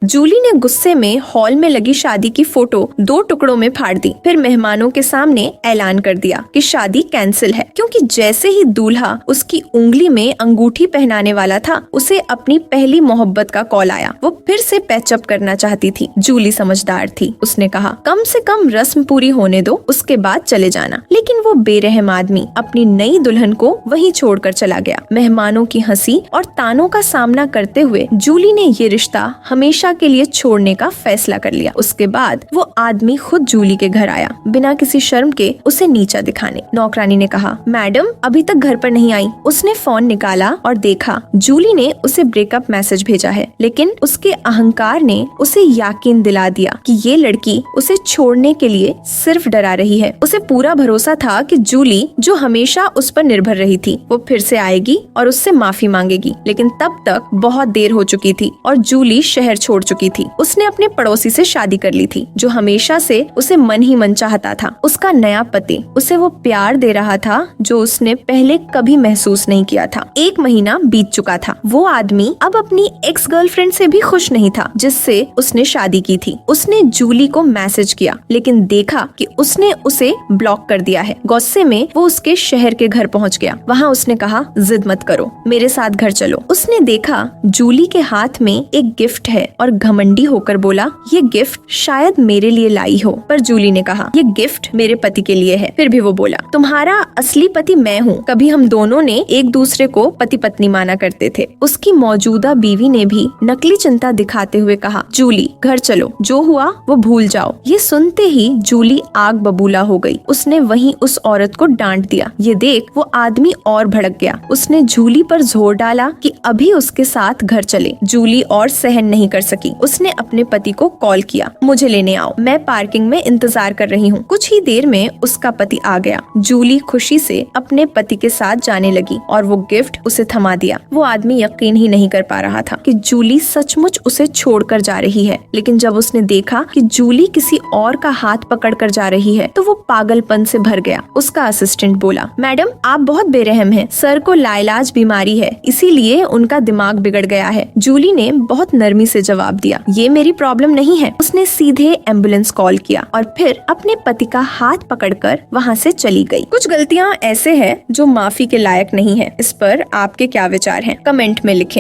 जूली ने गुस्से में हॉल में लगी शादी की फोटो 2 टुकड़ों में फाड़ दी। फिर मेहमानों के सामने ऐलान कर दिया कि शादी कैंसिल है, क्योंकि जैसे ही दूल्हा उसकी उंगली में अंगूठी पहनाने वाला था, उसे अपनी पहली मोहब्बत का कॉल आया। वो फिर से पैचअप करना चाहती थी। जूली समझदार थी। उसने कहा, कम से कम रस्म पूरी होने दो, उसके बाद चले जाना। लेकिन वो बेरहम आदमी अपनी नई दुल्हन को वहीं छोड़कर चला गया। मेहमानों की हंसी और तानों का सामना करते हुए जूली ने ये रिश्ता हमेशा के लिए छोड़ने का फैसला कर लिया। उसके बाद वो आदमी खुद जूली के घर आया, बिना किसी शर्म के उसे नीचा दिखाने। नौकरानी ने कहा, मैडम अभी तक घर पर नहीं आई। उसने फोन निकाला और देखा जूली ने उसे ब्रेकअप मैसेज भेजा है, लेकिन उसके अहंकार ने उसे यकीन दिला दिया कि ये लड़की उसे छोड़ने के लिए सिर्फ डरा रही है। उसे पूरा भरोसा था कि जूली, जो हमेशा उस पर निर्भर रही थी, वो फिर से आएगी और उससे माफी मांगेगी। लेकिन तब तक बहुत देर हो चुकी थी और जूली शहर छोड़ चुकी थी। उसने अपने पड़ोसी से शादी कर ली थी, जो हमेशा से उसे मन ही मन चाहता था। उसका नया पति उसे वो प्यार दे रहा था जो उसने पहले कभी महसूस नहीं किया था। 1 महीना बीत चुका था। वो आदमी अब अपनी एक्स गर्लफ्रेंड से भी खुश नहीं था, जिससे उसने शादी की थी। उसने जूली को मैसेज किया, लेकिन देखा कि उसने उसे ब्लॉक कर दिया है। गुस्से में वो उसके शहर के घर पहुंच गया। वहाँ उसने कहा, जिद मत करो, मेरे साथ घर चलो। उसने देखा जूली के हाथ में एक गिफ्ट है और घमंडी होकर बोला, ये गिफ्ट शायद मेरे लिए लाई हो। पर जूली ने कहा, ये गिफ्ट मेरे पति के लिए है। फिर भी वो बोला, तुम्हारा असली पति मैं हूँ। कभी हम दोनों ने एक दूसरे को पति पत्नी माना करते थे। उसकी मौजूदा बीवी ने भी नकली चिंता दिखाते हुए कहा, जूली घर चलो, जो हुआ वो भूल जाओ। ये सुनते ही जूली आग बबूला हो गई। उसने वहीं उस औरत को डांट दिया। ये देख वो आदमी और भड़क गया। उसने जूली पर जोर डाला कि अभी उसके साथ घर चले। जूली और सहन नहीं कर सकी। उसने अपने पति को कॉल किया, मुझे लेने आओ, मैं पार्किंग में इंतजार कर रही हूँ। कुछ ही देर में उसका पति आ गया। जूली खुशी से अपने पति के साथ जाने लगी और वो गिफ्ट उसे थमा दिया। वो आदमी यकीन ही नहीं कर पा रहा था कि जूली सचमुच उसे छोड़कर जा रही है। लेकिन जब उसने देखा कि जूली किसी और का हाथ पकड़कर जा रही है, तो वो पागलपन से भर गया। उसका असिस्टेंट बोला, मैडम आप बहुत बेरहम हैं। सर को लाइलाज बीमारी है, इसीलिए उनका दिमाग बिगड़ गया है। जूली ने बहुत नरमी से जवाब दिया, ये मेरी प्रॉब्लम नहीं है। उसने सीधे एम्बुलेंस कॉल किया और फिर अपने पति का हाथ पकड़कर वहाँ से चली गई। कुछ गलतियाँ ऐसे हैं जो माफी के लायक नहीं है। इस पर आपके क्या विचार हैं? कमेंट में लिखें।